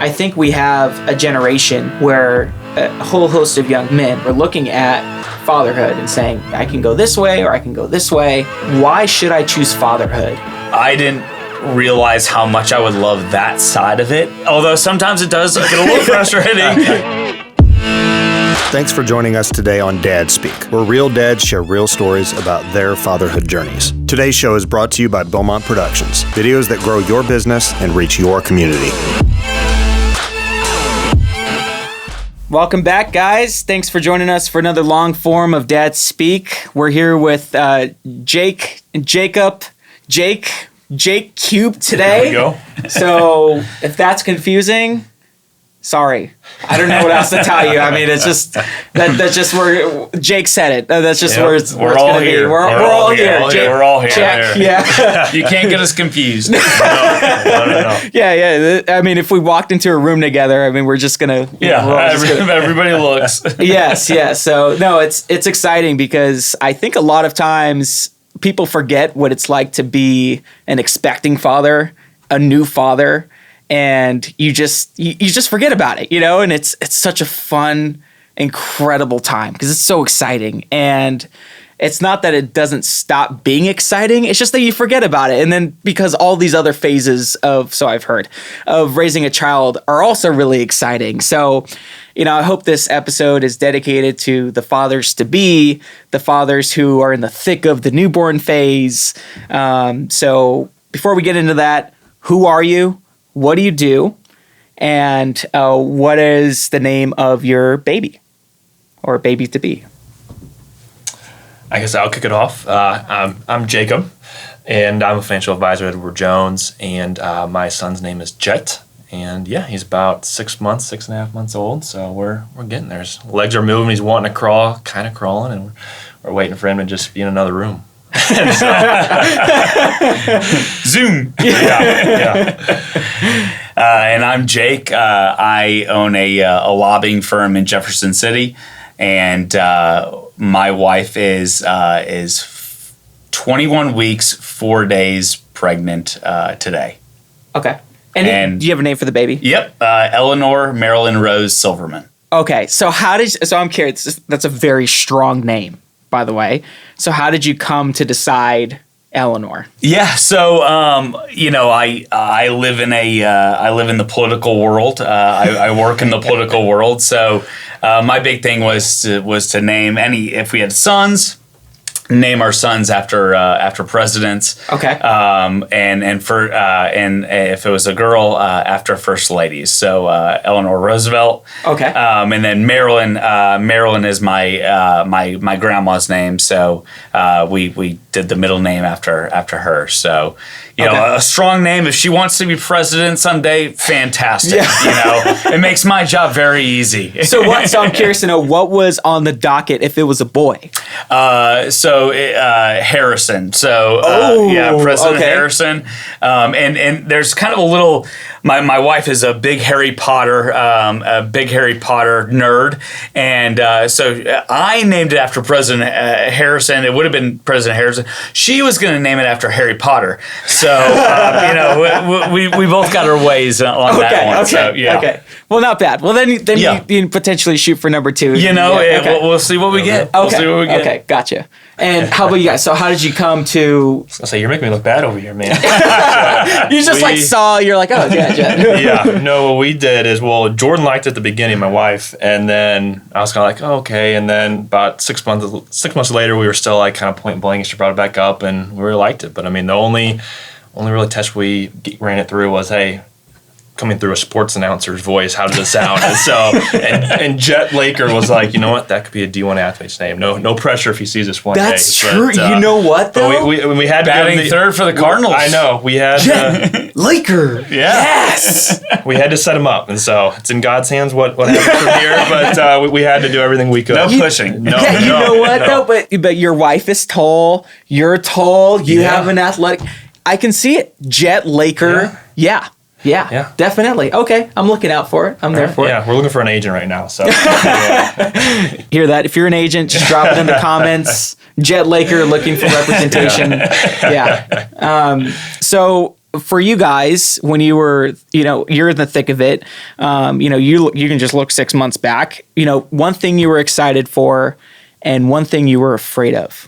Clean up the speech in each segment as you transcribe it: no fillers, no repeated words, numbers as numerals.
I think we have a generation where a whole host of young men are looking at fatherhood and saying, I can go this way or I can go this way. Why should I choose fatherhood? I didn't realize how much I would love that side of it, although sometimes it does get a little frustrating. Thanks for joining us today on Dad Speak, where real dads share real stories about their fatherhood journeys. Today's show is brought to you by Beaumont Productions, videos that grow your business and reach your community. Welcome back, guys. Thanks for joining us for another long form of Dad Speak. We're here with Jake Cube today. There we go. So if that's confusing, sorry. I don't know what else to tell you. I mean, it's just that's just where Jake said it. That's just where it's we're going all to here. be. We're all here. We're all here. Check. Yeah. You can't get us confused. No. Yeah. I mean, if we walked into a room together, I mean, we're just gonna. Everybody looks. Yes. So no, it's exciting because I think a lot of times people forget what it's like to be an expecting father, a new father. And you just forget about it, and it's such a fun, incredible time because it's so exciting. And it's not that it doesn't stop being exciting. It's just that you forget about it. And then because all these other phases so I've heard, of raising a child are also really exciting. So, I hope this episode is dedicated to the fathers to be, the fathers who are in the thick of the newborn phase. So before we get into that, who are you? What do you do? And what is the name of your baby or baby to be? I guess I'll kick it off. I'm Jacob, and I'm a financial advisor at Edward Jones, and my son's name is Jet. And yeah, he's about 6.5 months old, so we're getting there. His legs are moving, he's wanting to crawl, kind of crawling, and we're waiting for him to just be in another room. Zoom. Yeah. And I'm Jake. I own a lobbying firm in Jefferson City, and my wife is 21 weeks, 4 days pregnant today. Okay. And do you have a name for the baby? Yep. Eleanor Marilyn Rose Silverman. Okay. So I'm curious. That's a very strong name, by the way. So how did you come to decide Eleanor? Yeah, so I live in the political world. I work in the political world. So my big thing was to name if we had sons, name our sons after presidents. Okay. And if it was a girl, after first ladies. So Eleanor Roosevelt. Okay. And then Marilyn. Marilyn is my grandma's name. So we did the middle name after her. So a strong name. If she wants to be president someday, fantastic. Yeah. It makes my job very easy. So I'm curious to know what was on the docket if it was a boy. Harrison. President okay. Harrison. And there's kind of a little. My wife is a big Harry Potter nerd, and so I named it after President Harrison. It would have been President Harrison. She was going to name it after Harry Potter. So we both got our ways on that one. Okay. So, yeah. Okay. Well, not bad. Well, then you can potentially shoot for number 2. We'll see what we get. Okay. We'll see what we get. Okay, gotcha. And how about you guys? So how did you come to... I was say, you're making me look bad over here, man. You just you're like, oh, yeah. Yeah. No, what we did is, Jordan liked it at the beginning, my wife, and then I was kind of like, oh, okay. And then about 6 months later, we were still like kind of point blank, and she brought it back up, and we really liked it. But I mean, the only really test we ran it through was, hey, coming through a sports announcer's voice, how does it sound? And so, and Jet Laker was like, you know what, that could be a D1 athlete's name. No pressure if he sees this one day. That's true. But, you know what, though? We had batting third for the Cardinals. I know. We had Jet Laker. Yeah. Yes. We had to set him up, and so it's in God's hands what happens from here. But we had to do everything we could. No pushing. No. You know what though? But your wife is tall. You're tall. You have an athletic. I can see it. Jet Laker. Yeah. Yeah, definitely. Okay, I'm looking out for it. I'm there for it. Yeah, we're looking for an agent right now. So hear that? If you're an agent, just drop it in the comments. Jet Laker looking for representation. Yeah. So for you guys, when you were, you're in the thick of it, you can just look 6 months back, one thing you were excited for and one thing you were afraid of.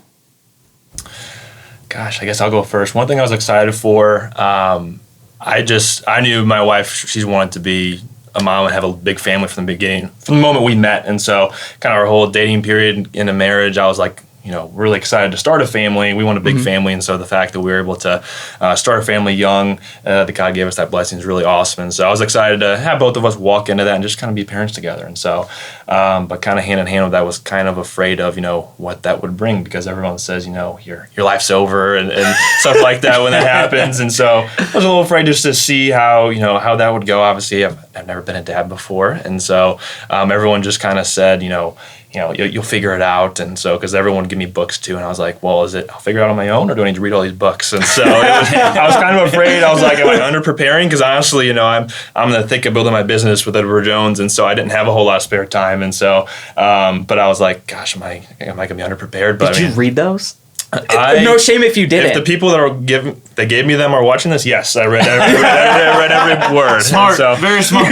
Gosh, I guess I'll go first. One thing I was excited for, I knew my wife, she's wanted to be a mom and have a big family from the beginning, from the moment we met. And so kind of our whole dating period in a marriage, I was like, really excited to start a family. We want a big family. And so the fact that we were able to start a family young, that God gave us that blessing is really awesome. And so I was excited to have both of us walk into that and just kind of be parents together. And so, but kind of hand in hand with that, was kind of afraid of, what that would bring, because everyone says, your life's over and stuff like that when that happens. And so I was a little afraid just to see how that would go. Obviously, I've never been a dad before. And so everyone just kind of said, you'll figure it out. And so, because everyone would give me books too. And I was like, well, is it, I'll figure it out on my own, or do I need to read all these books? And so I was kind of afraid. I was like, am I under preparing? Because honestly, I'm in the thick of building my business with Edward Jones. And so I didn't have a whole lot of spare time. And so, but I was like, gosh, am I going to be underprepared? But Did you read those? No shame if you didn't. If the people that gave me them are watching this, yes, I read every word. Smart, very smart.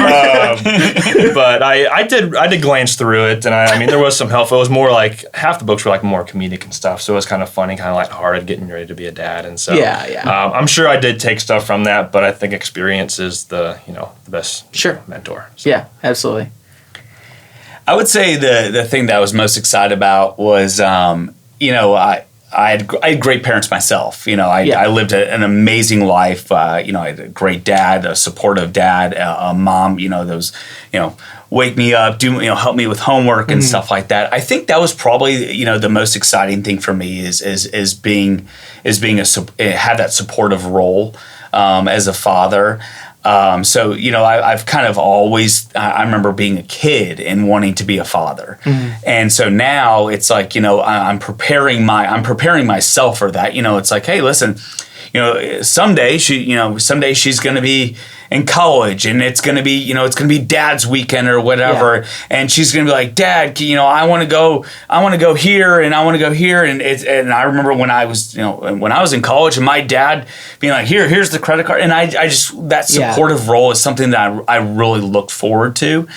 But I did glance through it, and there was some help. It was more like half the books were like more comedic and stuff, so it was kind of funny, kind of lighthearted, getting ready to be a dad. And so I'm sure I did take stuff from that, but I think experience is the best mentor. So. Yeah, absolutely. I would say the thing that I was most excited about was I had great parents myself. I lived an amazing life. I had a great dad, a supportive dad, a mom. Those, wake me up, help me with homework and stuff like that. I think that was probably the most exciting thing for me is being have that supportive role as a father. So, I've kind of always, I remember being a kid and wanting to be a father. And so now it's like, I'm preparing myself for that. It's like, hey, listen, someday she's going to be in college, and it's going to be dad's weekend or whatever. Yeah. And she's going to be like, Dad, I want to go here and I want to go here. And I remember when I was in college, and my dad being like, here's the credit card. And I just, that supportive role is something that I really look forward to.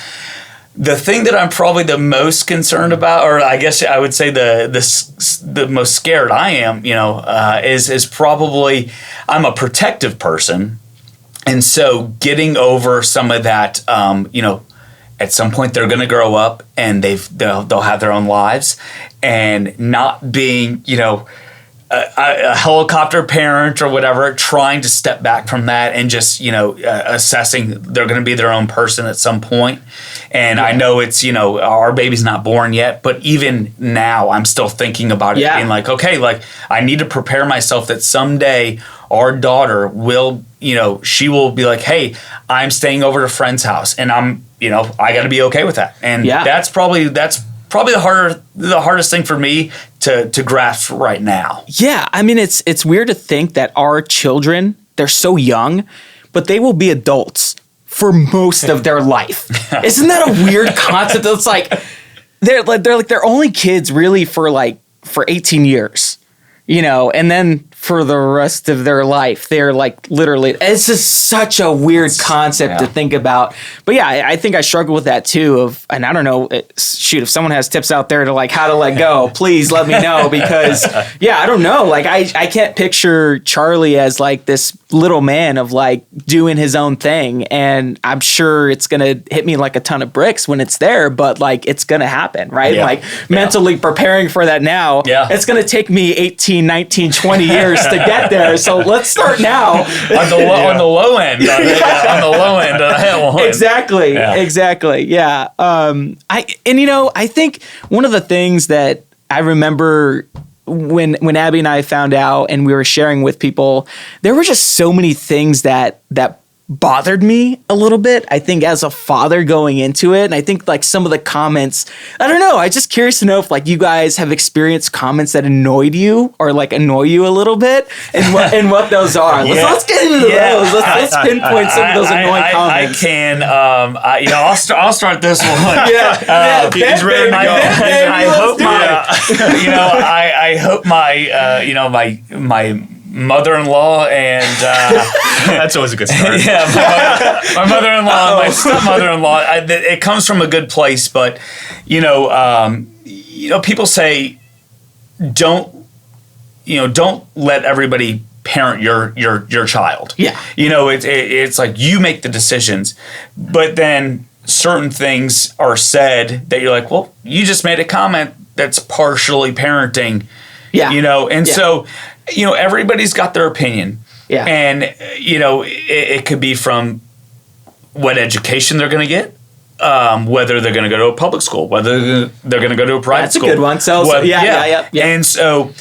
The thing that I'm probably the most concerned about, or I guess I would say the most scared I am, is probably, I'm a protective person. And so getting over some of that, at some point they're going to grow up and they'll have their own lives, and not being, a helicopter parent or whatever, trying to step back from that and just, assessing they're going to be their own person at some point. And I know it's, our baby's not born yet, but even now I'm still thinking about it, being like, okay, like I need to prepare myself that someday our daughter will, she will be like, hey, I'm staying over at a friend's house, and I'm, I got to be okay with that. And that's probably the hardest thing for me to grasp right now. Yeah, it's weird to think that our children, they're so young, but they will be adults for most of their life. Isn't that a weird concept? It's like they're only kids really for 18 years, and then for the rest of their life, they're literally, it's just such a weird concept to think about. But I think I struggle with that too and I don't know, if someone has tips out there to how to let go, please let me know, because I don't know. I can't picture Charlie as this little man of doing his own thing. And I'm sure it's going to hit me like a ton of bricks when it's there, but it's going to happen, right? Yeah. Mentally preparing for that now, it's going to take me 18, 19, 20 years to get there. So let's start now. on the low end. On the low end. Exactly. Yeah. I think one of the things that I remember when Abby and I found out and we were sharing with people, there were just so many things that bothered me a little bit, I think, as a father going into it. And I think some of the comments, I don't know, I'm just curious to know if you guys have experienced comments that annoyed you or annoy you a little bit, and what those are. Let's get into those. Let's pinpoint some of those annoying comments. I can. I'll start this one. He's ready to go. I hope my mother-in-law and That's always a good start. yeah, my mother-in-law and my stepmother-in-law. It comes from a good place, but people say don't let everybody parent your child. Yeah. It's like you make the decisions, but then certain things are said that you're like, well, you just made a comment that's partially parenting. Yeah. So everybody's got their opinion. Yeah. And it could be from what education they're going to get. Whether they're going to go to a public school, whether they're going to go to a private school. That's a good one. So yeah. And so,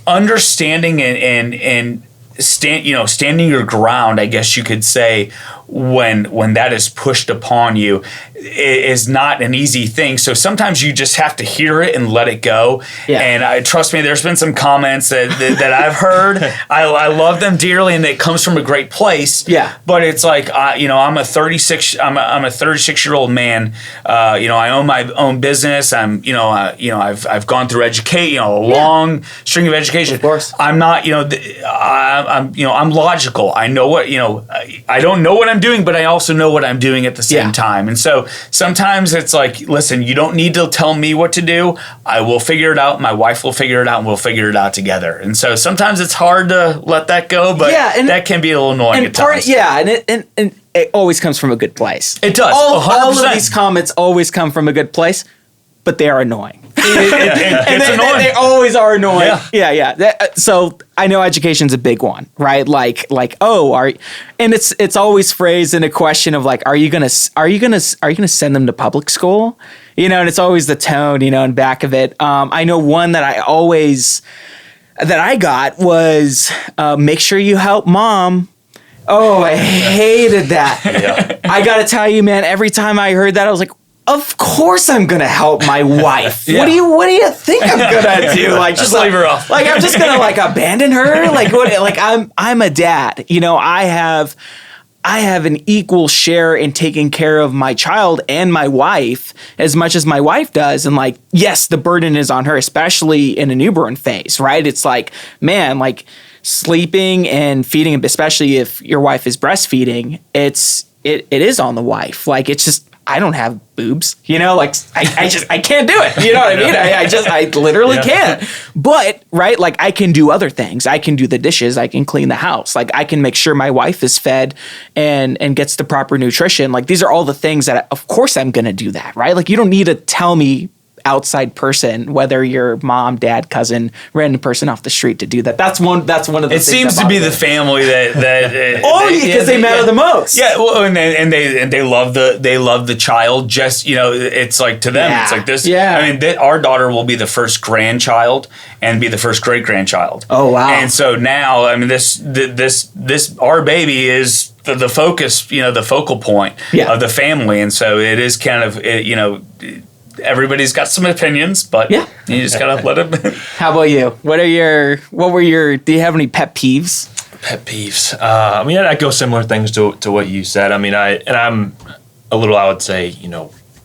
understanding and standing your ground, I guess you could say, when that is pushed upon you, is not an easy thing. So sometimes you just have to hear it and let it go. Yeah. And trust me, there's been some comments that I've heard. I love them dearly, and it comes from a great place. Yeah. But it's like I'm a 36-year-old man. I own my own business. I've gone through education. A long string of education. Of course. I'm not. I'm logical. I know what. I don't know what I'm doing, but I also know what I'm doing at the same time. And so sometimes it's like, listen, you don't need to tell me what to do. I will figure it out. My wife will figure it out, and we'll figure it out together. And so sometimes it's hard to let that go, but that can be a little annoying at times. Yeah, and it always comes from a good place. It does. All of these comments always come from a good place, but they are annoying. It's annoying. They always are annoying. Yeah. So I know education's a big one, right? And it's always phrased in a question of like, are you gonna send them to public school? And it's always the tone, in back of it. I know one that I got was make sure you help mom. Oh, I hated that. Yeah. I gotta tell you, man, every time I heard that, I was like, of course I'm gonna help my wife. Yeah. What do you think I'm gonna do? Like just leave her off. Like I'm just gonna abandon her? Like what? Like I'm a dad. I have an equal share in taking care of my child and my wife as much as my wife does. And yes, the burden is on her, especially in a newborn phase, right? It's like, man, sleeping and feeding, especially if your wife is breastfeeding, it is on the wife. It's just, I don't have boobs, I can't do it. You know what I mean? I literally can't. But, right, I can do other things. I can do the dishes. I can clean the house. I can make sure my wife is fed and gets the proper nutrition. These are all the things that, of course, I'm going to do that, right? You don't need to tell me, outside person, whether you're mom, dad, cousin, random person off the street, to do that. That's one of the things. It seems to be the family that because they matter the most. Yeah, well, and they love the child. Just it's like to them, it's like this. Yeah. I mean, our daughter will be the first grandchild and be the first great grandchild. Oh wow! And so now, I mean, this our baby is the focus, the focal point of the family, and so it is kind of everybody's got some opinions, but you just gotta let them. How about you? Do you have any pet peeves? Pet peeves. I go similar things to what you said. I'm a little, I would say,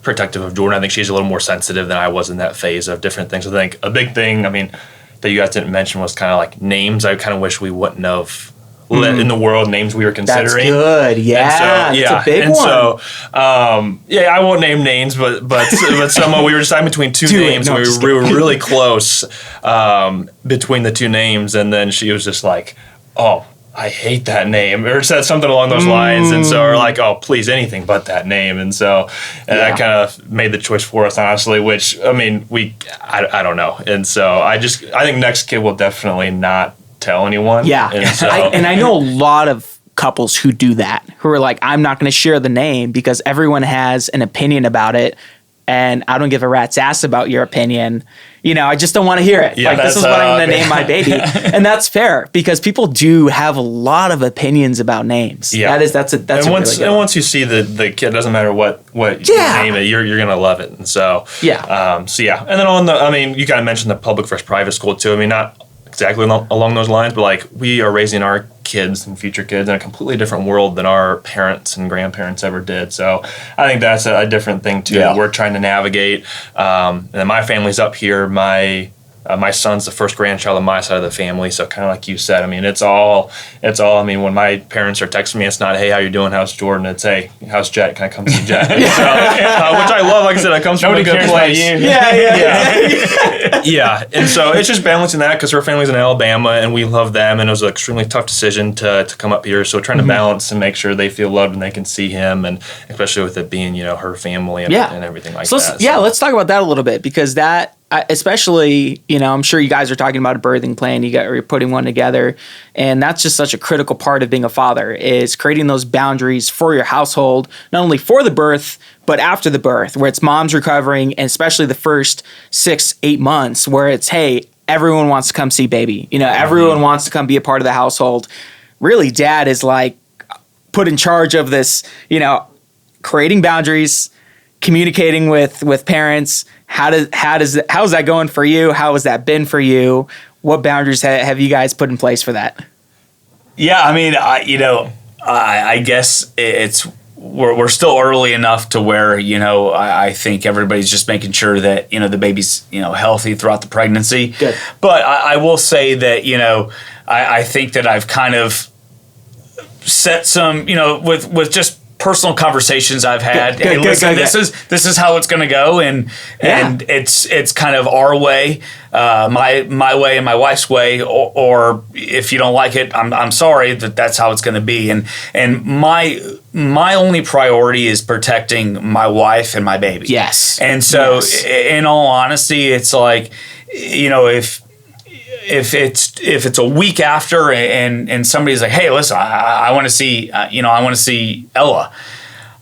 protective of Jordan. I think she's a little more sensitive than I was in that phase of different things. I think a big thing, that you guys didn't mention was kind of names. I kind of wish we wouldn't have let in the world names we were considering. That's good. Yeah, it's a big one. So, I won't name names, but someone we were deciding between two names. We were really close between the two names, and then she was just like, "Oh, I hate that name," or said something along those lines, and so we're like, "Oh, please, anything but that name." And so, that kind of made the choice for us, honestly. Which I don't know, and so I think next kid will definitely not tell anyone. Yeah. And I know a lot of couples who do that, who are like, I'm not going to share the name because everyone has an opinion about it, and I don't give a rat's ass about your opinion. I just don't want to hear it. This is what I'm going to name my baby. And that's fair, because people do have a lot of opinions about names. Yeah. That's and once you see the kid, doesn't matter what you name it, you're going to love it. And so, And then you kind of mentioned the public versus private school too. Not exactly along those lines, but we are raising our kids and future kids in a completely different world than our parents and grandparents ever did. So I think that's a different thing too. Yeah. We're trying to navigate. And then my family's up here. My My son's the first grandchild on my side of the family, so kind of like you said, I mean, it's all. I mean, when my parents are texting me, it's not, hey, how you doing? How's Jordan? It's, hey, how's Jet? Can I come see Jet? So, which I love. Like I said, it comes from a good place. Yeah. And so it's just balancing that because her family's in Alabama and we love them, and it was an extremely tough decision to come up here. So trying to balance and make sure they feel loved and they can see him, and especially with it being, her family and everything like that. Let's talk about that a little bit, because that, especially, I'm sure you guys are talking about a birthing plan, you're putting one together, and that's just such a critical part of being a father, is creating those boundaries for your household, not only for the birth, but after the birth, where it's mom's recovering, and especially the first 6-8 months, where it's, hey, everyone wants to come see baby. Everyone wants to come be a part of the household. Really, dad is like put in charge of this, creating boundaries, communicating with parents. How's that going for you? How has that been for you? What boundaries have you guys put in place for that? Yeah, I mean, I guess we're still early enough to where, I think everybody's just making sure that, the baby's, healthy throughout the pregnancy. Good. But I will say that, I think that I've kind of set some, with just personal conversations I've had. Hey, listen, this is how it's going to go, and it's kind of our way, my way and my wife's way, or if you don't like it, I'm sorry, that's how it's going to be. And my only priority is protecting my wife and my baby. Yes. And so, in all honesty, it's like, if it's a week after and somebody's like, hey, listen, I want to see, I want to see Ella.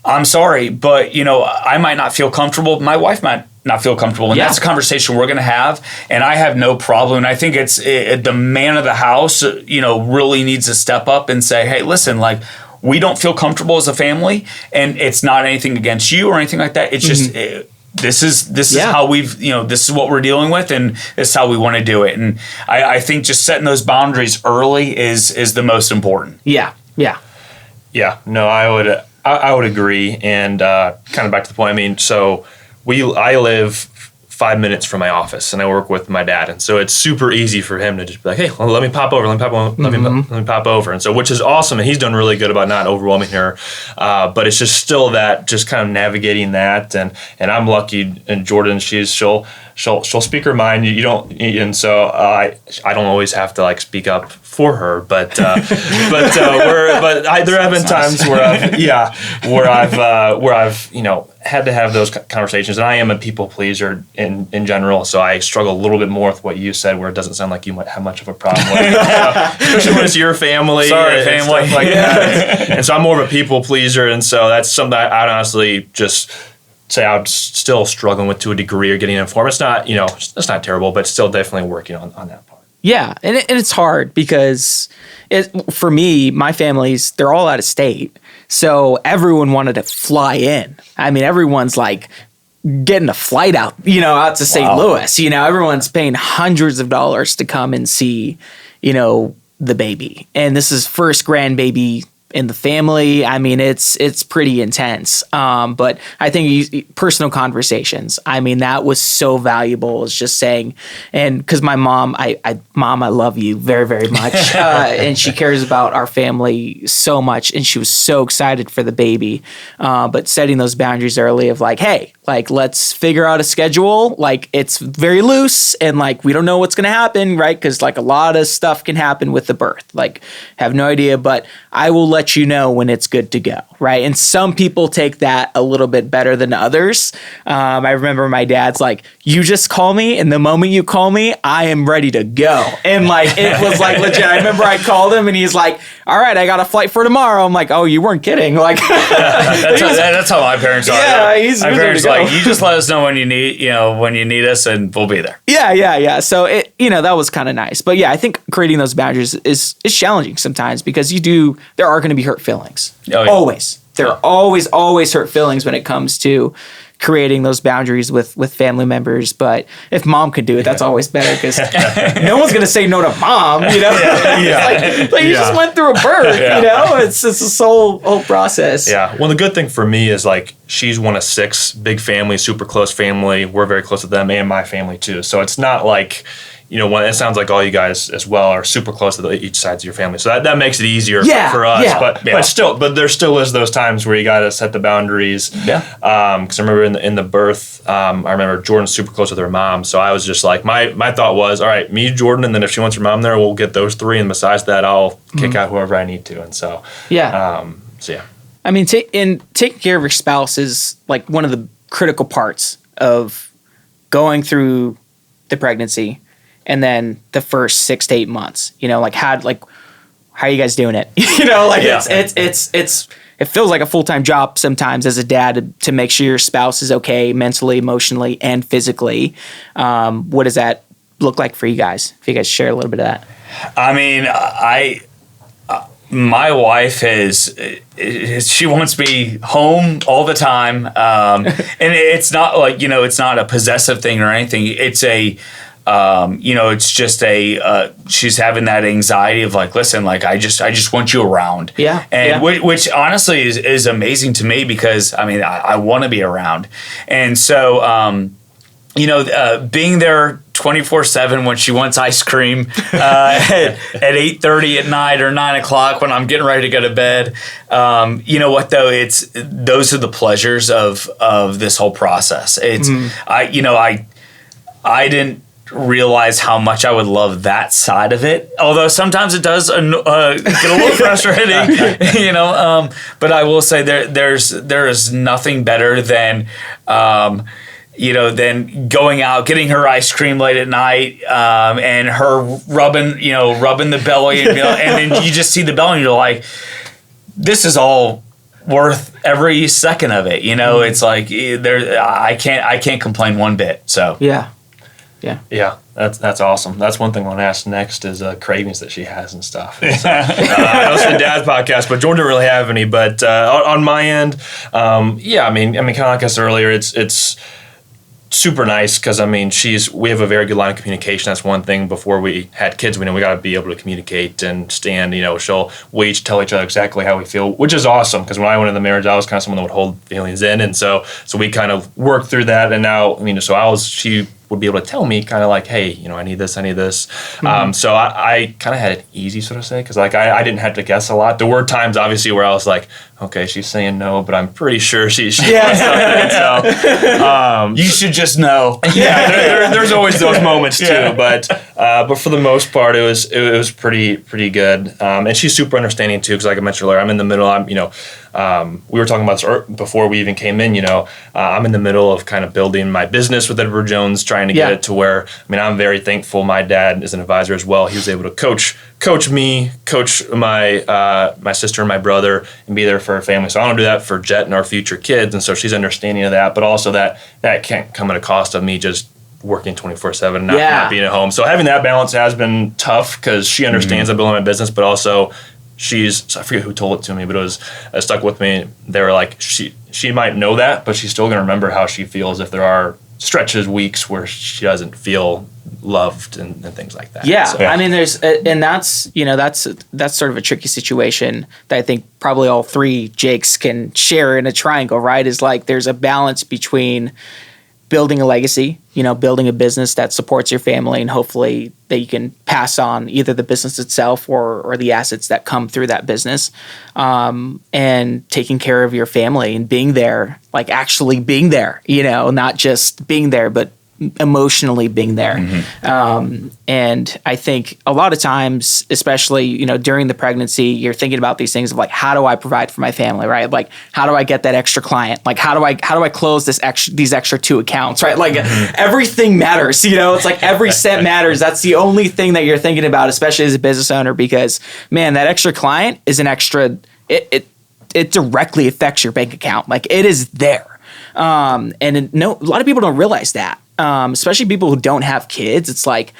I'm sorry, but, I might not feel comfortable. My wife might not feel comfortable. And that's a conversation we're going to have. And I have no problem. And I think the man of the house, really needs to step up and say, hey, listen, like, we don't feel comfortable as a family, and it's not anything against you or anything like that. It's just, this is how we've, this is what we're dealing with, and this is how we want to do it. And I think just setting those boundaries early is the most important. Yeah. No, I would agree. And kind of back to the point. I mean, so I live 5 minutes from my office, and I work with my dad, and so it's super easy for him to just be like, hey, let me pop over, let me pop over. And so, which is awesome, and he's done really good about not overwhelming her, but it's just still that, just kind of navigating that, and I'm lucky, and Jordan, she'll speak her mind, and so I don't always have to like speak up for her, but there have been times where I've had to have those conversations, and I am a people pleaser in general, so I struggle a little bit more with what you said, where it doesn't sound like you might have much of a problem with it, especially when it's your family. Sorry, family. And stuff like that. And so I'm more of a people pleaser, and so that's something I'd honestly just say I'm still struggling with to a degree, or getting informed. It's not, it's not terrible, but still definitely working on that part. Yeah, and it's hard because for me, my family's, they're all out of state. So everyone wanted to fly in. I mean, everyone's like getting a flight out, out to St. Louis. Everyone's paying hundreds of dollars to come and see, the baby. And this is first grandbaby in the family. I mean, it's pretty intense. But I think personal conversations, I mean, that was so valuable. It's just saying, and because my mom, Mom, I love you very, very much. And she cares about our family so much. And she was so excited for the baby. But setting those boundaries early of like, hey, like, let's figure out a schedule. Like, it's very loose, and like, we don't know what's going to happen, right? Because like a lot of stuff can happen with the birth. Like, have no idea, but I will let you know when it's good to go, right? And some people take that a little bit better than others. I remember my dad's like, you just call me, and the moment you call me, I am ready to go. And like, it was like legit. I remember I called him, and he's like, all right, I got a flight for tomorrow. I'm like, oh, you weren't kidding. Like, that's how my parents are. Yeah, my parents are like, you just let us know when you need us, and we'll be there. Yeah. So that was kind of nice. But yeah, I think creating those boundaries is challenging sometimes, because there are going to be hurt feelings. Oh, yeah. Always. There are always hurt feelings when it comes to creating those boundaries with family members. But if mom could do it, that's always better, because no one's going to say no to mom, It's like you just went through a birth, It's this whole process. Yeah. Well, the good thing for me is like, she's one of 6, big family, super close family. We're very close with them and my family too. So it's not like, it sounds like all you guys as well are super close to each sides of your family. So that makes it easier for us. Yeah. But there still is those times where you got to set the boundaries. Yeah. Because I remember in the birth, I remember Jordan's super close with her mom. So I was just like, my thought was, all right, me, Jordan, and then if she wants her mom there, we'll get those three. And besides that, I'll kick out whoever I need to. And so, yeah. I mean, taking care of your spouse is like one of the critical parts of going through the pregnancy and then the first 6 to 8 months. How are you guys doing it? It feels like a full-time job sometimes as a dad to make sure your spouse is okay mentally, emotionally, and physically. What does that look like for you guys? If you guys share a little bit of that. I mean, my wife she wants me home all the time. And it's not like, it's not a possessive thing or anything. It's it's just she's having that anxiety of like, listen, like, I just want you around. Yeah. And which honestly is amazing to me because I want to be around. And so, being there 24/7 when she wants ice cream at 8:30 at night or 9 o'clock when I'm getting ready to go to bed. You know what though? Those are the pleasures of this whole process. It's I didn't realize how much I would love that side of it. Although sometimes it does get a little frustrating, But I will say there is nothing better than. Then going out, getting her ice cream late at night, and her rubbing the belly, and then you just see the belly, and you're like, this is all worth every second of it. It's like I can't complain one bit. So yeah. That's awesome. That's one thing I want to ask next is cravings that she has and stuff. So, I know it's the Dad's podcast, but Jordan didn't really have any. But on my end, kind of like I said earlier, it's super nice because we have a very good line of communication. That's one thing. Before we had kids, we got to be able to communicate and stand. We each tell each other exactly how we feel, which is awesome. Because when I went into the marriage, I was kind of someone that would hold feelings in, and so we kind of worked through that. And now, she would be able to tell me kind of like, hey, I need this. Mm-hmm. So I kind of had it easy, so to say, because like I didn't have to guess a lot. There were times, obviously, where I was like, okay, she's saying no, but I'm pretty sure she wants something. So you should just know. Yeah, there's always those moments too, but for the most part, it was pretty good. And she's super understanding too, because like I mentioned earlier, I'm in the middle. We were talking about this before we even came in. I'm in the middle of kind of building my business with Edward Jones, trying to get it to where I'm very thankful. My dad is an advisor as well. He was able to coach me, coach my sister and my brother, and be there for our family. So I want to do that for Jet and our future kids, and so she's understanding of that. But also that can't come at a cost of me just working 24/7 and not being at home. So having that balance has been tough because she understands I'm building my business, but also I forget who told it to me, but it stuck with me. They were like, she might know that, but she's still going to remember how she feels if there are stretches, weeks where she doesn't feel loved and things like that. Yeah. So, there's, and that's sort of a tricky situation that I think probably all three Jakes can share in a triangle, right? Is like, there's a balance between building a legacy, building a business that supports your family and hopefully that you can pass on either the business itself or the assets that come through that business, and taking care of your family and being there, like actually being there, not just being there, but emotionally being there. Mm-hmm. And I think a lot of times, especially, during the pregnancy, you're thinking about these things of like, how do I provide for my family, right? Like, how do I get that extra client? Like, how do I close these extra 2 accounts, right? Like everything matters, it's like every cent matters. That's the only thing that you're thinking about, especially as a business owner, because man, that extra client is an extra, it directly affects your bank account. Like it is there. A lot of people don't realize that. Especially people who don't have kids. It's like,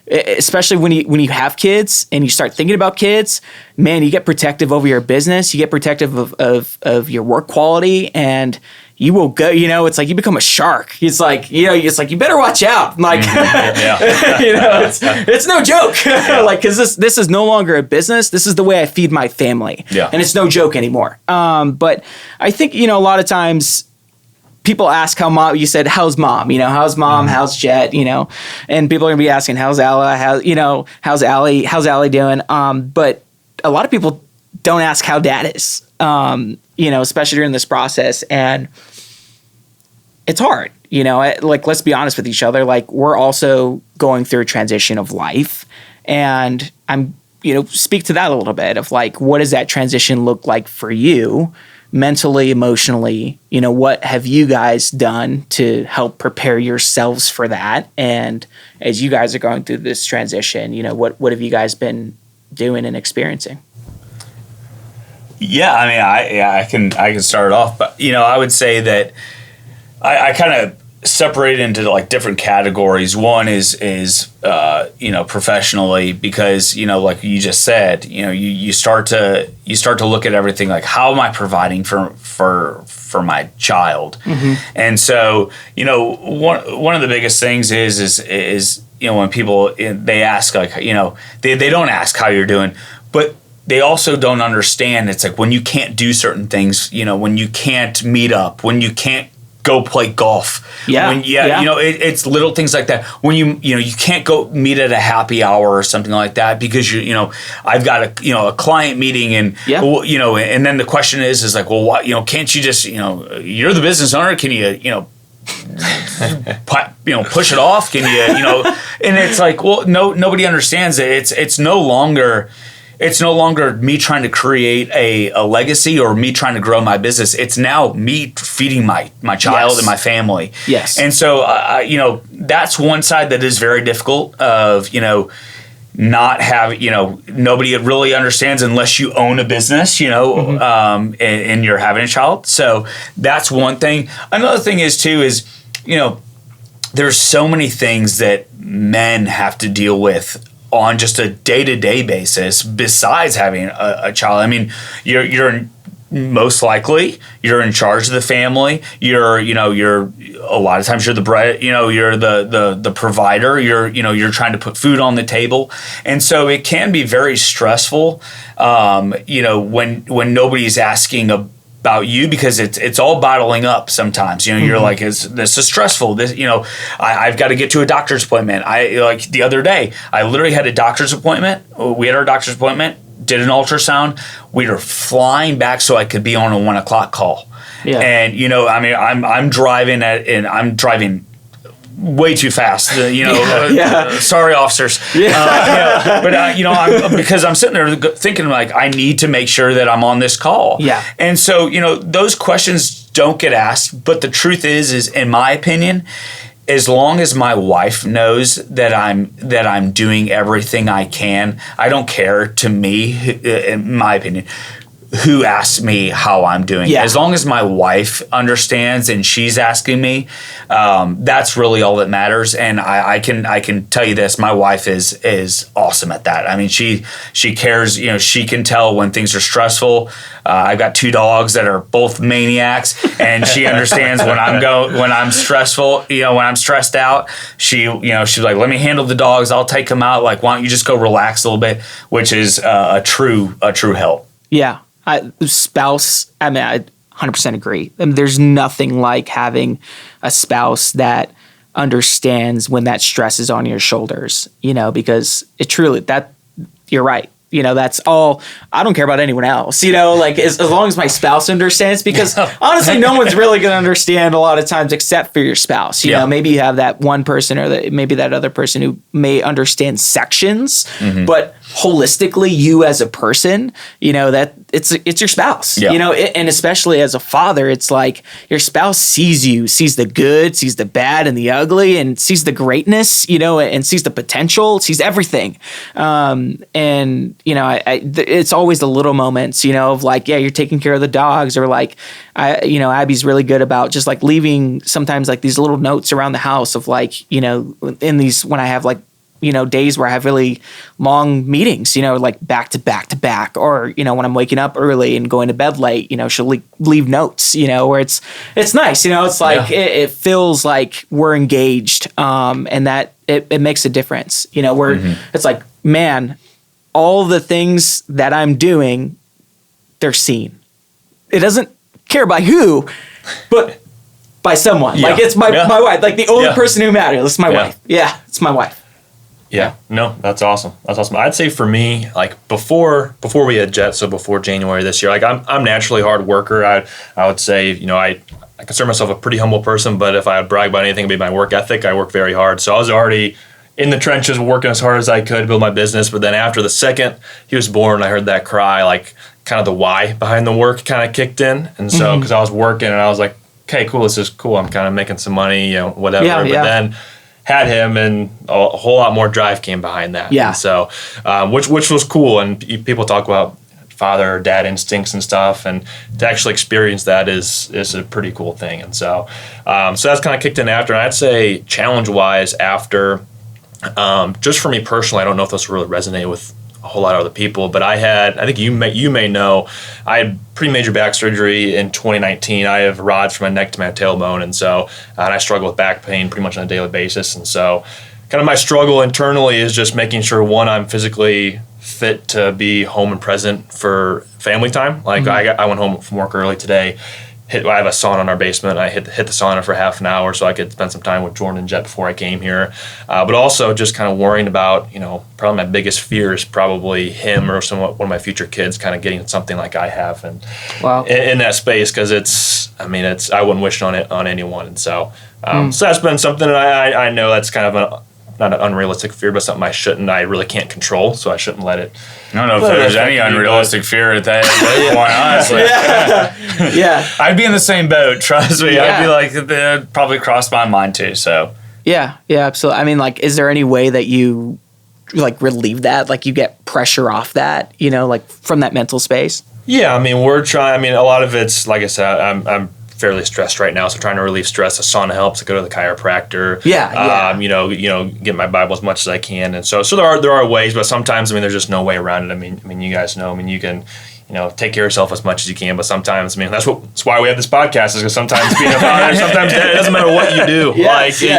especially when you have kids and you start thinking about kids, man, you get protective over your business. You get protective of your work quality, and you will go, it's like you become a shark. It's like, you better watch out. Like, it's no joke. Like, cause this is no longer a business. This is the way I feed my family. Yeah. And it's no joke anymore. But I think, a lot of times people ask how mom, you said, how's mom? How's mom? How's Jet? And people are gonna be asking, how's Ella? How's Allie doing? But a lot of people don't ask how dad is, especially during this process. And it's hard, like, let's be honest with each other. Like, we're also going through a transition of life, and I'm, speak to that a little bit of like, what does that transition look like for you mentally, emotionally? What have you guys done to help prepare yourselves for that? And as you guys are going through this transition, what have you guys been doing and experiencing? Yeah, I mean, I can start off, but I would say that I kind of separate into like different categories. One is professionally, because like you just said, you start to look at everything like, how am I providing for my child? And so one of the biggest things is when people they ask, like, they don't ask how you're doing, but they also don't understand. It's like when you can't do certain things, when you can't meet up, when you can't go play golf. It's little things like that. When you can't go meet at a happy hour or something like that because I've got a client meeting, and and then the question is like, well, what, can't you just you're the business owner, can you push it off? Can you and it's like, well, nobody understands it. It's no longer me trying to create a legacy or me trying to grow my business. It's now me feeding my child and my family. Yes. And so, that's one side that is very difficult of, not have, nobody really understands unless you own a business, and you're having a child. So that's one thing. Another thing is there's so many things that men have to deal with on just a day-to-day basis besides having a child. I mean, you're most likely you're in charge of the family. You're a lot of times you're the bread, you're the provider. You're trying to put food on the table. And so it can be very stressful, when nobody's asking about you, because it's all bottling up sometimes. You're like, this is stressful. This, I've got to get to a doctor's appointment. Like the other day, I literally had a doctor's appointment. We had our doctor's appointment, did an ultrasound. We were flying back so I could be on a 1 o'clock call. Yeah. And I'm driving I'm driving way too fast, sorry, officers. Because I'm sitting there thinking like, I need to make sure that I'm on this call. Yeah. And so, those questions don't get asked, but the truth is in my opinion, as long as my wife knows that I'm doing everything I can, I don't care, to me, in my opinion, who asks me how I'm doing. Yeah. As long as my wife understands and she's asking me, that's really all that matters. And I can tell you this, my wife is awesome at that. I mean, she cares. She can tell when things are stressful. I've got 2 dogs that are both maniacs, and she understands when I'm stressful. When I'm stressed out, she's like, let me handle the dogs. I'll take them out. Like, why don't you just go relax a little bit? Which is a true help. Yeah. Spouse, I 100% agree. There's nothing like having a spouse that understands when that stress is on your shoulders, because it truly, that you're right. That's all. I don't care about anyone else, like as long as my spouse understands, because honestly, no one's really going to understand a lot of times except for your spouse. Maybe you have that one person or maybe that other person who may understand sections, but holistically, you as a person, that it's your spouse, and especially as a father, it's like your spouse sees the good, sees the bad and the ugly, and sees the greatness, and sees the potential, sees everything. And it's always the little moments, of like, yeah, you're taking care of the dogs, or like, Abby's really good about just like leaving sometimes like these little notes around the house of like, in these, when I have like, days where I have really long meetings, like back to back to back, or, when I'm waking up early and going to bed late, she'll leave notes, where it's nice, it's like, it feels like we're engaged, and that it makes a difference, where it's like, man, all the things that I'm doing, they're seen. It doesn't care by who, but by someone. Yeah. Like it's my wife. Like the only Yeah. person who matters. It's my wife. Yeah, it's my wife. Yeah, no, that's awesome. That's awesome. I'd say for me, like before we had Jet, so before January this year, like I'm naturally a hard worker. I would say, I consider myself a pretty humble person, but if I would brag about anything, it'd be my work ethic. I work very hard. So I was already in the trenches working as hard as I could to build my business. But then after the second he was born, I heard that cry, like kind of the why behind the work kind of kicked in. And so, because I was working and I was like, okay, cool, this is cool. I'm kind of making some money, whatever. Yeah, but then had him, and a whole lot more drive came behind that. Yeah. And so, which was cool. And people talk about father or dad instincts and stuff, and to actually experience that is a pretty cool thing. And so, so that's kind of kicked in after. And I'd say challenge wise after, just for me personally, I don't know if this really resonated with a whole lot of other people, but I think you may know, I had pretty major back surgery in 2019. I have rods from my neck to my tailbone, and so and I struggle with back pain pretty much on a daily basis. And so kind of my struggle internally is just making sure, one, I'm physically fit to be home and present for family time. Like I went home from work early today. I have a sauna in our basement. I hit the sauna for half an hour so I could spend some time with Jordan and Jet before I came here. But also just kind of worrying about, probably my biggest fear is probably him or one of my future kids kind of getting something like I have, and in that space, because I wouldn't wish it on anyone. And so, so that's been something that I know that's kind of not an unrealistic fear, but something I really can't control, so I shouldn't let it. I don't know if there's any unrealistic fear at that point, honestly. Yeah. I'd be in the same boat, trust me. I'd be like, it'd probably cross my mind too, so. Yeah, absolutely. I mean, like, is there any way that you, like, relieve that? Like, you get pressure off that, like, from that mental space? Yeah, we're trying. A lot of it's, like I said, I'm fairly stressed right now, so trying to relieve stress. A sauna helps. I go to the chiropractor. Get my Bible as much as I can, and so there are ways, but sometimes there's just no way around it. You guys know. You can take care of yourself as much as you can, but sometimes that's why we have this podcast, is because sometimes being a father, sometimes it doesn't matter what you do.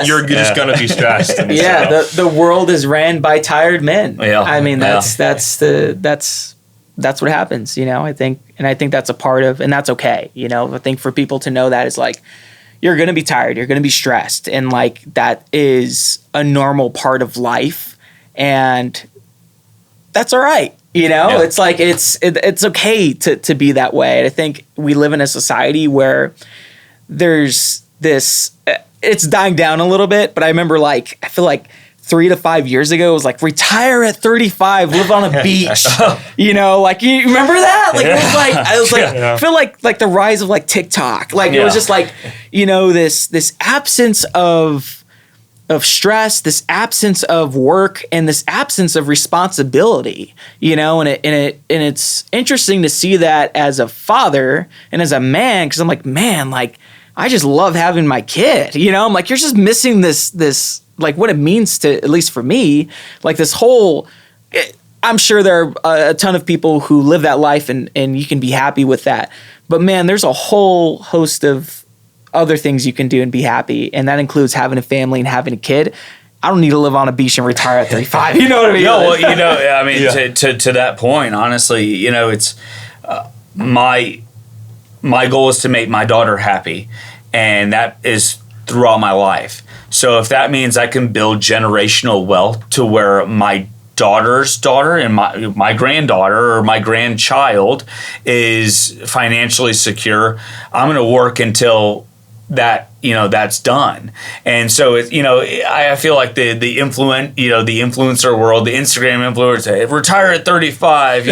You're just gonna be stressed. And the world is ran by tired men. Yeah. That's what happens, I think that's a part of, and that's okay. I think for people to know that is like, you're going to be tired, you're going to be stressed, and like, that is a normal part of life, and that's all right. It's like, it's okay to be that way. And I think we live in a society where there's this, it's dying down a little bit, but I remember, like, I feel like 3 to 5 years ago, it was like, retire at 35, live on a beach. Like, you remember that? Like, it was like, I feel like the rise of like TikTok. Like, it was just like, this absence of stress, this absence of work, and this absence of responsibility, and it's interesting to see that as a father and as a man, because I'm like, man, like, I just love having my kid, I'm like, you're just missing this like what it means to, at least for me, like this whole, I'm sure there are a ton of people who live that life and you can be happy with that. But man, there's a whole host of other things you can do and be happy. And that includes having a family and having a kid. I don't need to live on a beach and retire at 35. You know what I mean? No, well, to that point, honestly, it's my goal is to make my daughter happy. And that is throughout my life. So if that means I can build generational wealth to where my daughter's daughter and my granddaughter or my grandchild is financially secure, I'm going to work until that, that's done. And so I feel like the influencer world, the Instagram influencer, retire at 35,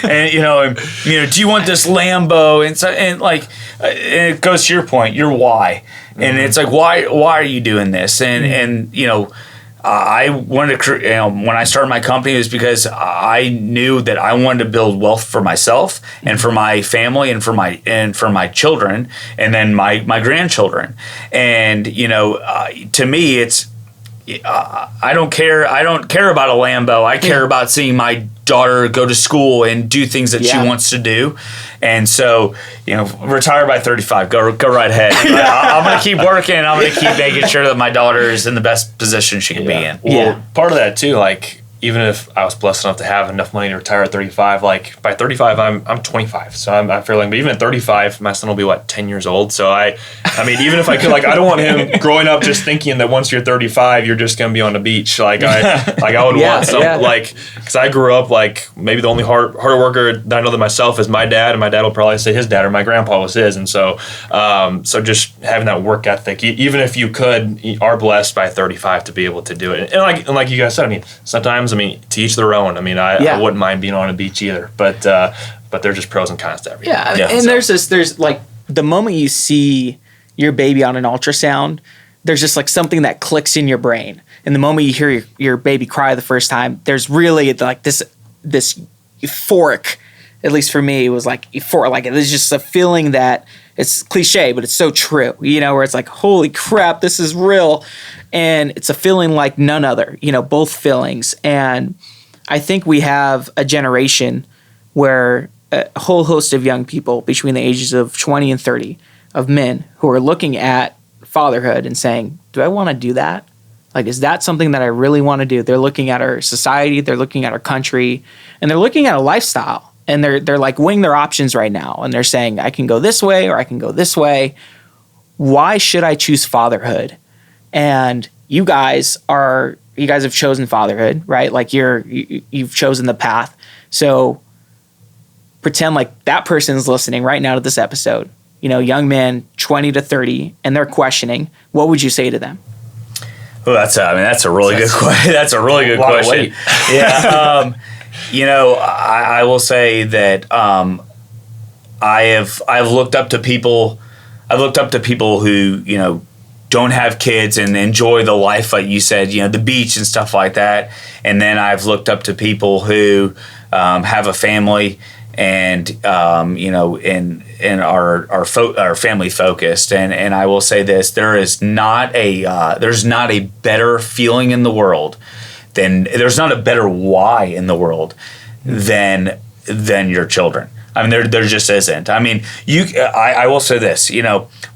and do you want this Lambo? And it goes to your point, your why. And it's like, why are you doing this? And I wanted to, when I started my company, it was because I knew that I wanted to build wealth for myself and for my family and for my children, and then my grandchildren. And to me, it's I don't care about a Lambo. I care about seeing my daughter go to school and do things that she wants to do. And so, retire by 35, go right ahead. I'm going to keep working. I'm going to keep making sure that my daughter is in the best position she can be in. Well, part of that too, like, even if I was blessed enough to have enough money to retire at 35, like by 35, I'm 25. So I feel like, but even at 35, my son will be 10 years old. So I mean, even if I could, I don't want him growing up just thinking that once you're 35, you're just going to be on the beach. I would want some, because I grew up maybe the only hard worker that I know than myself is my dad, and my dad will probably say his dad, or my grandpa was his. And so, so just having that work ethic, even if you are blessed by 35 to be able to do it. And like you guys said, I mean, sometimes, to each their own. I mean, I wouldn't mind being on a beach either, but there's just pros and cons to everything. Yeah, and there's the moment you see your baby on an ultrasound, there's just something that clicks in your brain. And the moment you hear your baby cry the first time, there's really this euphoric, at least for me, it was euphoric. There's just a feeling that, it's cliche, but it's so true, where it's holy crap, this is real. And it's a feeling like none other, both feelings. And I think we have a generation where a whole host of young people between the ages of 20 and 30 of men who are looking at fatherhood and saying, do I want to do that? Is that something that I really want to do? They're looking at our society, they're looking at our country, and they're looking at a lifestyle. And they're weighing their options right now. And they're saying, I can go this way or I can go this way. Why should I choose fatherhood? And you guys have chosen fatherhood, right? You've chosen the path. So pretend that person's listening right now to this episode, young man, 20 to 30, and they're questioning. What would you say to them? Well, that's a really good question. That's a really good question. Yeah. I will say that I've looked up to people. I've looked up to people who don't have kids and enjoy the life, like you said, the beach and stuff like that. And then I've looked up to people who have a family and and are family focused. And I will say this: there's not a better feeling in the world. There's not a better why in the world than your children. I mean, there just isn't. I mean, I will say this.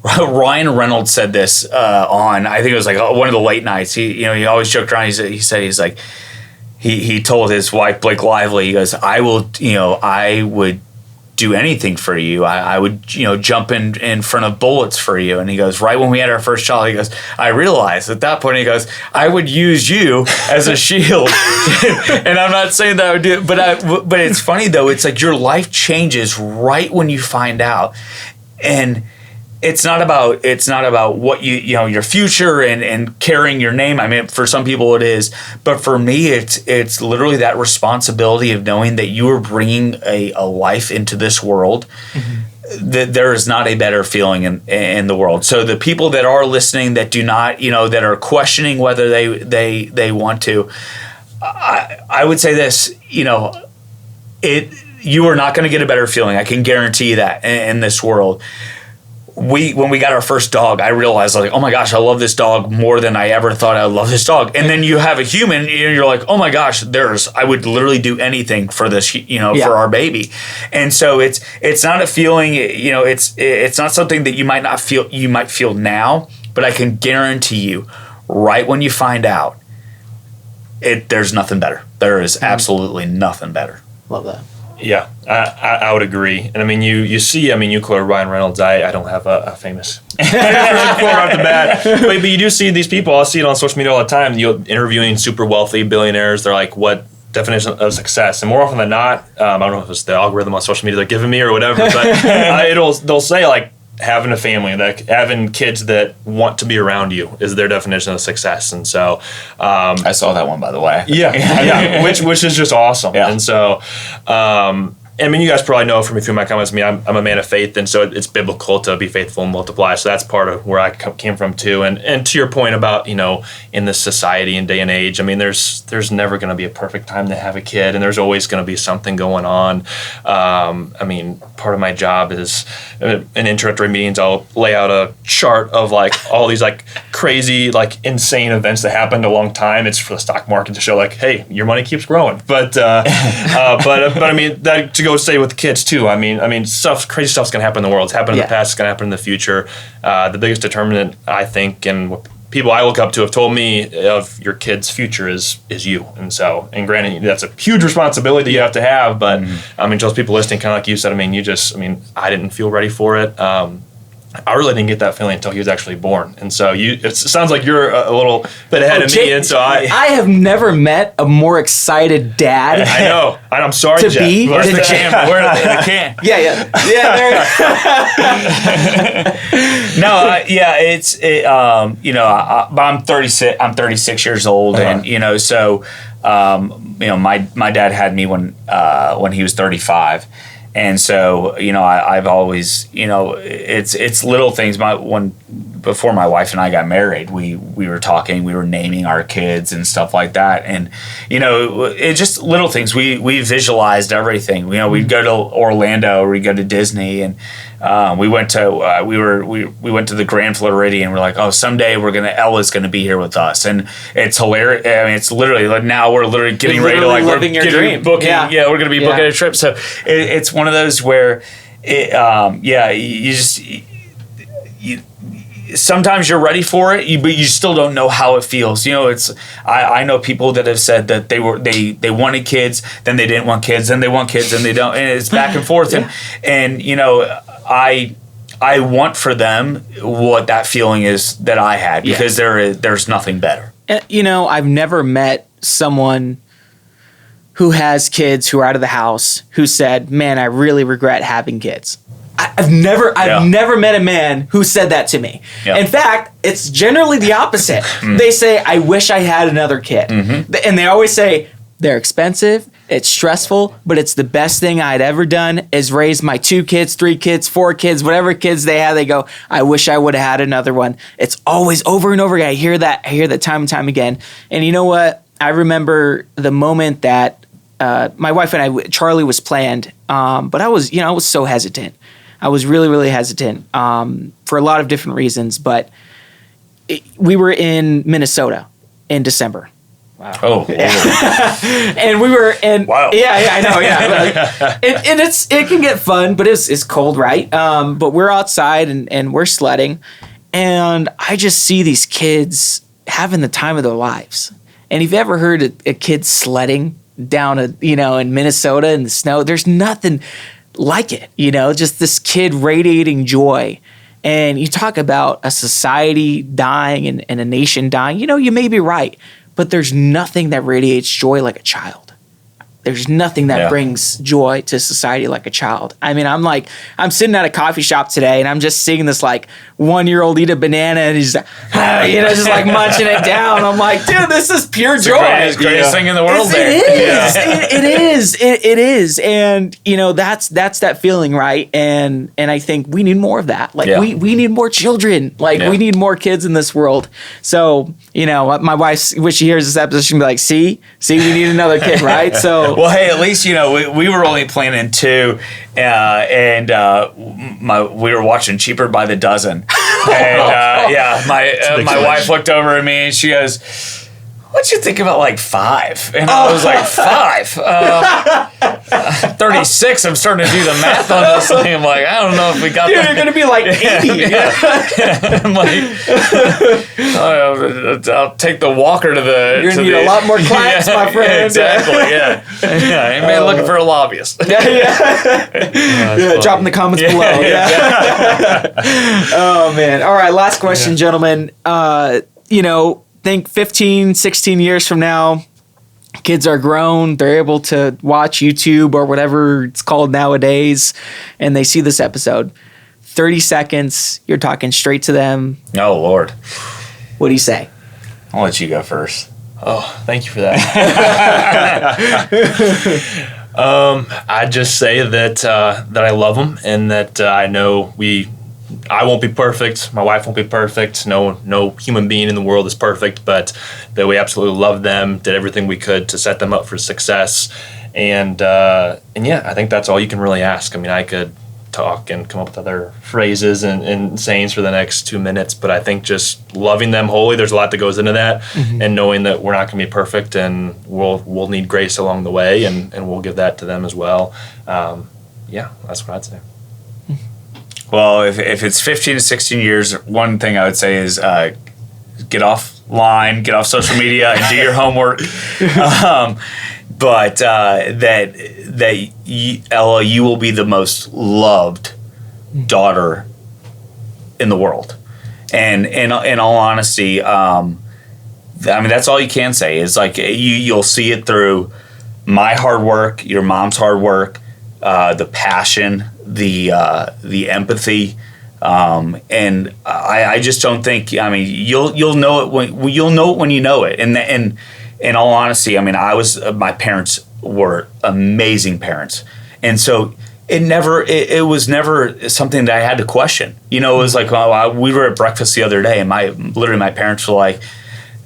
Ryan Reynolds said this on, I think it was one of the late nights. He always joked around. He told his wife Blake Lively, he goes, I would do anything for you. I would, jump in front of bullets for you. And he goes, right when we had our first child, he goes, I realized at that point, he goes, I would use you as a shield. And I'm not saying that I would do it, but it's funny though. It's your life changes right when you find out. And it's not about what your future and carrying your name. I mean, for some people it is, but for me, it's literally that responsibility of knowing that you are bringing a life into this world. Mm-hmm. That there is not a better feeling in the world. So the people that are listening that do not, that are questioning whether they want to, I would say this, you are not going to get a better feeling. I can guarantee that in this world. When we got our first dog, I realized oh my gosh, I love this dog more than I ever thought I would love this dog. And then you have a human, and you're like, oh my gosh, I would literally do anything for this, for our baby. And so it's not a feeling, it's not something that you might not feel. You might feel now, but I can guarantee you, right when you find out, there's nothing better. There is absolutely nothing better. Love that. Yeah, I would agree. And I mean, you see, you quoted Ryan Reynolds. I don't have a famous quote off the bat. But you do see these people. I see it on social media all the time. You're interviewing super wealthy billionaires. They're like, what definition of success? And more often than not, I don't know if it's the algorithm on social media they're giving me or whatever, but they'll say having a family, having kids that want to be around you is their definition of success. And so I saw that one, by the way. Yeah, which is just awesome. Yeah. And so you guys probably know from a few of my comments, I'm a man of faith, and so it's biblical to be faithful and multiply. So that's part of where I came from too. And to your point about, in this society and day and age, there's never going to be a perfect time to have a kid, and there's always going to be something going on. Part of my job is in introductory meetings, I'll lay out a chart of all these crazy, insane events that happened a long time. It's for the stock market to show hey, your money keeps growing. But that to go say with the kids too. Crazy stuff's gonna happen in the world. It's happened in the past. It's gonna happen in the future. The biggest determinant, I think, and what people I look up to have told me of your kid's future is you. And granted, that's a huge responsibility that you have to have, but I mean, just people listening, kind of like you said, I mean, I didn't feel ready for it. I really didn't get that feeling until he was actually born. And so it sounds like you're a little bit ahead of me. And so I have never met a more excited dad. I know. And I'm sorry, to Jeff. be. Where's the camera? Where are the can? Yeah. But I'm 36. I'm 36 years old, and so my dad had me when he was 35. And so, I've always, it's little things. Before my wife and I got married, we were talking, we were naming our kids and stuff like that. And, it's just little things. We visualized everything. We'd go to Orlando, or we'd go to Disney, and we went to we went to the Grand Floridian. We're like, oh, someday Ella's gonna be here with us, and it's hilarious. I mean, it's literally like now we're literally getting ready to living your dream. Booking. Yeah, we're gonna be booking a trip. So it's one of those where, sometimes you're ready for it, but you still don't know how it feels. I know people that have said that they wanted kids, then they didn't want kids, then they want kids, and they don't, and it's back and forth. And I want for them what that feeling is that I had, because there's nothing better. I've never met someone who has kids who are out of the house who said, "Man, I really regret having kids." I've never met a man who said that to me. Yep. In fact, it's generally the opposite. They say, "I wish I had another kid." And they always say, "They're expensive, it's stressful, but it's the best thing I'd ever done is raise my 2 kids, 3 kids, 4 kids, whatever kids they have." They go, "I wish I would have had another one." It's always over and over again. I hear that time and time again. And you know what? I remember the moment that my wife and I, Charlie was planned, but I was so hesitant. I was really, really hesitant for a lot of different reasons. But we were in Minnesota in December. Wow. Oh. Yeah. And we were in. Wow. Yeah, I know. Yeah. And it can get fun, but it's cold, right? But we're outside and we're sledding, and I just see these kids having the time of their lives. And if you ever heard a kid sledding down in Minnesota in the snow, there's nothing like it, just this kid radiating joy. And you talk about a society dying and a nation dying, you may be right, but there's nothing that radiates joy like a child. There's nothing that brings joy to society like a child. I mean, I'm sitting at a coffee shop today and I'm just seeing this 1-year-old eat a banana and he's just munching it down. I'm like, dude, this is pure joy. It's the greatest thing in the world. It is. And that's that feeling, right? And I think we need more of that. We need more children. We need more kids in this world. So, my wife, when she hears this episode, she'll be like, see, we need another kid, right? So well, hey, at least we were only planning 2, and we were watching Cheaper by the Dozen, and my wife looked over at me and she goes, "What'd you think about 5?" And I was like, 5? 36. I'm starting to do the math on this thing. I'm like, I don't know if we got that. You're going to be 80. I'm like, I'll take the walker to the... You're going to need a lot more claps, my friend. Exactly, Anybody looking for a lobbyist? Drop in the comments below. Oh, man. All right, last question, gentlemen. Think 15, 16 years from now, kids are grown, they're able to watch YouTube or whatever it's called nowadays, and they see this episode. 30 seconds, you're talking straight to them. Oh, Lord. What do you say? I'll let you go first. Oh, thank you for that. I just say that I love them, and that I know I won't be perfect. My wife won't be perfect. No human being in the world is perfect, but that we absolutely love them, did everything we could to set them up for success. And I think that's all you can really ask. I mean, I could talk and come up with other phrases and sayings for the next 2 minutes, but I think just loving them wholly, there's a lot that goes into that, and knowing that we're not going to be perfect and we'll need grace along the way, and we'll give that to them as well. That's what I'd say. Well, if it's 15 to 16 years, one thing I would say is get offline, get off social media, and do your homework. But Ella, you will be the most loved daughter in the world. And in all honesty, I mean, that's all you can say is like you'll see it through my hard work, your mom's hard work, the passion, the empathy, and I just don't think. I mean, you'll know it when you know it. And in all honesty, I mean, my parents were amazing parents, and so it was never something that I had to question. You know, it was like, we were at breakfast the other day, and my parents were like,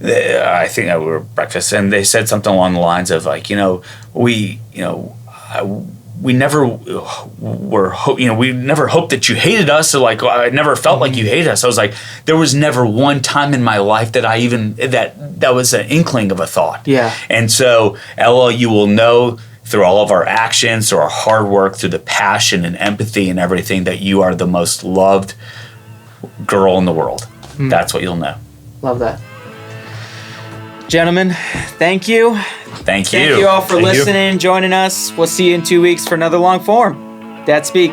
I think we were at breakfast, and they said something along the lines of like, we never we never hoped that you hated us, or like I never felt like you hated us. I was like, there was never one time in my life that I even that was an inkling of a thought. Yeah. And so, Ella, you will know through all of our actions, through our hard work, through the passion and empathy and everything, that you are the most loved girl in the world. That's what you'll know. Love that. Gentlemen, thank you. Thank you. Thank you all for listening, joining us. We'll see you in 2 weeks for another long form. Dad Speak.